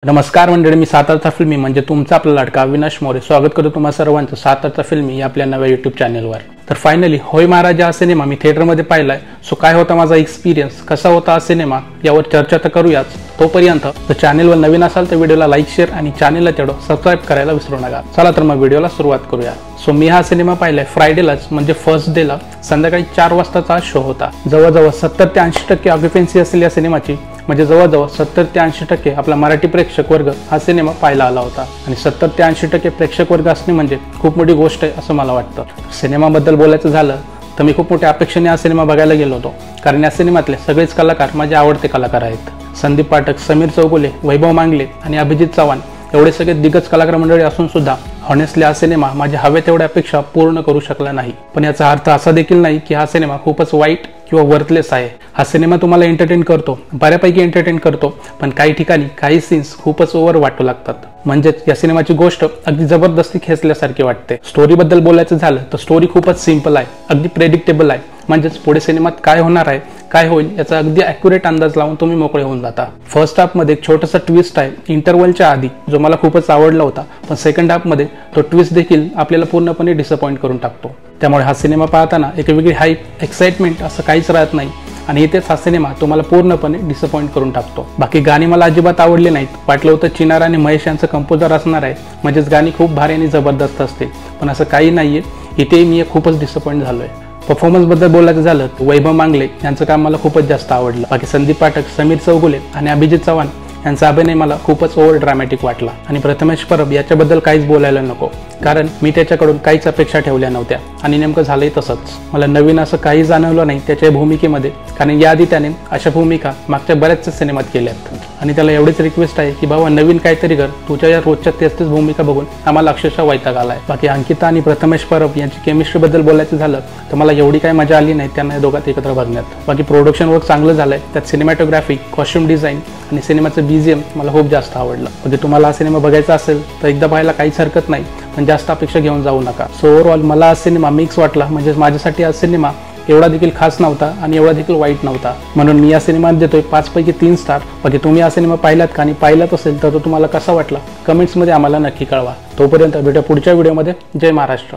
नमस्कार मंडळी, मी सातारचा फिल्मी म्हणजे तुमचा आपला लाडका अविनाश मोरे स्वागत करतो तुम्हा सर्वांचं सातारचा फिल्मी या आपल्या नव्या यूट्यूब चॅनलवर। तर फायनली होय महाराज हा सिनेमा मी थिएटरमध्ये पाहिलाय। सो काय होता माझा एक्सपिरियन्स, कसा होता हा सिनेमा यावर चर्चा तर करूयाच। तोपर्यंत जर चॅनलवर नवीन असाल तर व्हिडिओला लाईक शेअर आणि चॅनलला तेवढं सबस्क्राईब करायला विसरू नका। चला तर मग व्हिडिओला सुरुवात करूया। सो मी हा सिनेमा पाहिलाय फ्रायडेलाच म्हणजे फर्स्ट डेला संध्याकाळी 4 वाजताचा शो होता। जवळजवळ 70 ते 80% ऑक्युपन्सी असलेल्या या सिनेमाची म्हणजे जवळजवळ 70 ते 80% आपला मराठी प्रेक्षक वर्ग हा सिनेमा पाहायला आला होता आणि 70 ते 80% प्रेक्षक वर्ग असणे म्हणजे खूप मोठी गोष्ट आहे असं मला वाटतं। सिनेमाबद्दल बोलायचं झालं तर मी खूप मोठ्या अपेक्षेने हा सिनेमा बघायला गेलो होतो, कारण या सिनेमातले सगळेच कलाकार माझे आवडते कलाकार आहेत। संदीप पाठक, समीर चौगुले, वैभव मांगले आणि अभिजित चव्हाण एवढे सगळे दिग्गज कलाकार मंडळी असून सुद्धा हॉनेस्टली हा सिनेमा माझ्या हव्या तेवढ्या अपेक्षा पूर्ण करू शकला नाही। पण याचा अर्थ असा देखील नाही की हा सिनेमा खूपच वाईट किंवा वर्थलेस आहे। हा सिनेमा तुम्हाला एंटरटेन करतो, बऱ्यापैकी एंटरटेन करतो, पण काही ठिकाणी काही सीन्स खूपच ओव्हर वाटू लागतात। म्हणजेच या सिनेमाची गोष्ट अगदी जबरदस्ती खेचल्यासारखी वाटते। स्टोरी बद्दल बोलायचं झालं तर स्टोरी खूपच सिंपल आहे, अगदी प्रेडिक्टेबल आहे। म्हणजेच पुढे सिनेमात काय होणार आहे, काय होईल याचा अगदी ॲक्युरेट अंदाज लावून तुम्ही मोकळे होऊन जाता। फर्स्ट हाफ मध्ये एक छोटासा ट्विस्ट आहे इंटरवलच्या आधी, जो मला खूपच आवडला होता, पण सेकंड हाफ मध्ये तो ट्विस्ट देखील आपल्याला पूर्णपणे डिसअपॉइंट करून टाकतो। त्यामुळे हा सिनेमा पाहताना एक वेगळी हाईप, एक्साइटमेंट असं काहीच राहत नाही आणि इथेच हा सिनेमा तुम्हाला पूर्णपणे डिसअपॉइंट करून टाकतो। बाकी गाणी मला अजिबात आवडली नाहीत। वाटलं होतं चिनार आणि महेश यांचं कंपोजर असणार आहे, म्हणजेच गाणी खूप भारी आणि जबरदस्त असते, पण असं काही नाहीये। इथे मी खूपच डिसअपॉइंट झालोय। परफॉर्मन्स बद्दल बोलायचं झालं तर वैभव मांगले यांचं काम मला खूपच जास्त आवडलं। बाकी संदीप पाठक, समीर चौगुले आणि अभिजित चव्हाण यांचा अभिनय मला खूपच ओव्हर ड्रामॅटिक वाटला। आणि प्रथमेश परब याच्याबद्दल काहीच बोलायला नको, कारण मी त्याच्याकडून काहीच अपेक्षा ठेवल्या नव्हत्या आणि नेमकं झालंय तसंच। मला नवीन असं काही जाणवलं नाही त्याच्या भूमिकेमध्ये, कारण याआधी त्याने अशा भूमिका मागच्या बऱ्याचशा सिनेमात केल्यात आणि त्याला एवढीच रिक्वेस्ट आहे की बाबा नवीन काहीतरी कर, तुझ्या या रोजच्या तेच भूमिका बघून आम्हाला अक्षरशः वैताग आलाय। बाकी अंकिता आणि प्रथमेश परब यांची केमिस्ट्री बद्दल बोलायचं झालं तर मला एवढी काही मजा आली नाही त्यांना दोघात एकत्र बघण्यात। बाकी प्रोडक्शन वर्क चांगलं झालंय, त्यात सिनेमॅटोग्राफी, कॉस्ट्युम डिझाईन आणि सिनेमाचं BGM मला खूप जास्त आवडलं। म्हणजे तुम्हाला हा सिनेमा बघायचा असेल तर एकदा पाहायला काहीच हरकत नाही, पण जास्त अपेक्षा घेऊन जाऊ नका। सो ओव्हरऑल मला हा सिनेमा मिक्स वाटला, म्हणजे माझ्यासाठी हा सिनेमा एवढा देखील खास नव्हता आणि एवढा देखील वाईट नव्हता, म्हणून मी या सिनेमात देतोय 5 पैकी 3 स्टार। बाकी तुम्ही हा सिनेमा पाहिलात का आणि पाहिलात असेल तर तो तुम्हाला कसा वाटला कमेंट्समध्ये आम्हाला नक्की कळवा। तोपर्यंत भेटूया पुढच्या व्हिडिओमध्ये। जय महाराष्ट्र।